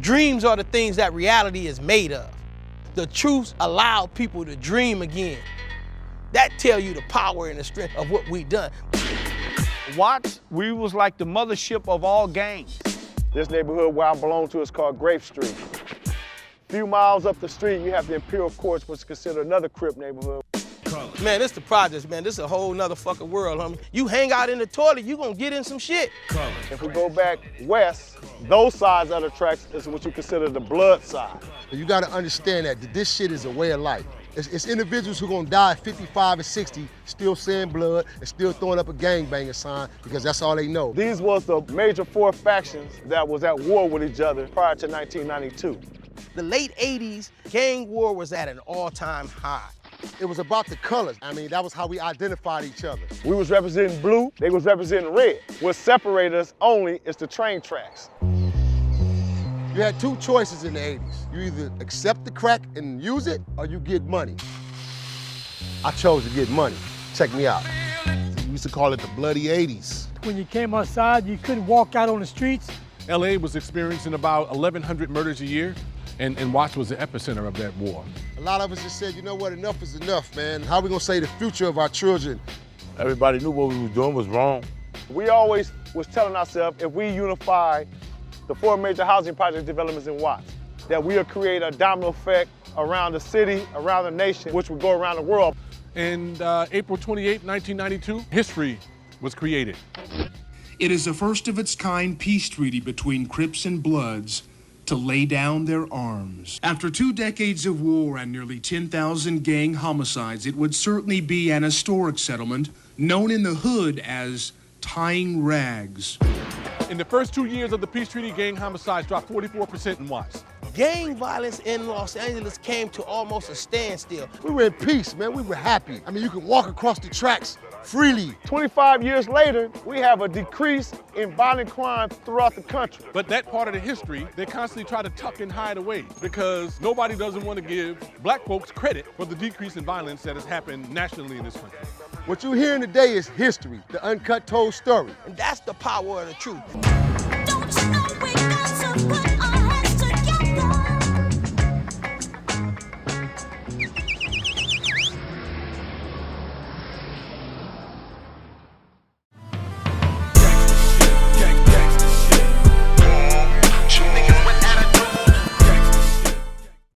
Dreams are the things that reality is made of. The truth allowed people to dream again. That tell you the power and the strength of what we done. Watts, we was like the mothership of all gangs. This neighborhood where I belong to is called Grape Street. A few miles up the street, you have the Imperial Courts, which is considered another Crip neighborhood. Man, this the projects, man. This is a whole nother fucking world, homie. You hang out in the toilet, you gonna get in some shit. If we go back west, those sides of the tracks is what you consider the blood side. You gotta understand that this shit is a way of life. It's individuals who gonna die at 55 and 60, still saying blood and still throwing up a gangbanger sign because that's all they know. These was the major four factions that was at war with each other prior to 1992. The late 80s, gang war was at an all-time high. It was about the colors. I mean, that was how we identified each other. We was representing blue, they was representing red. What separated us only is the train tracks. You had two choices in the 80s. You either accept the crack and use it, or you get money. I chose to get money. Check me out. We used to call it the bloody 80s. When you came outside, you couldn't walk out on the streets. LA was experiencing about 1,100 murders a year, and Watts was the epicenter of that war. A lot of us just said, you know what, enough is enough, man. How are we gonna say the future of our children? Everybody knew what we were doing was wrong. We always was telling ourselves, if we unify the four major housing project developments in Watts, that we'll create a domino effect around the city, around the nation, which would go around the world. And April 28, 1992, history was created. It is a first of its kind peace treaty between Crips and Bloods to lay down their arms. After 2 decades of war and nearly 10,000 gang homicides, it would certainly be an historic settlement known in the hood as tying rags. In the first 2 years of the peace treaty, gang homicides dropped 44% in Watts. Gang violence in Los Angeles came to almost a standstill. We were in peace, man. We were happy. I mean, you could walk across the tracks freely. 25 years later, we have a decrease in violent crime throughout the country. But that part of the history, they constantly try to tuck and hide away because nobody doesn't want to give black folks credit for the decrease in violence that has happened nationally in this country. What you're hearing today is history, the uncut told story. And that's the power of the truth.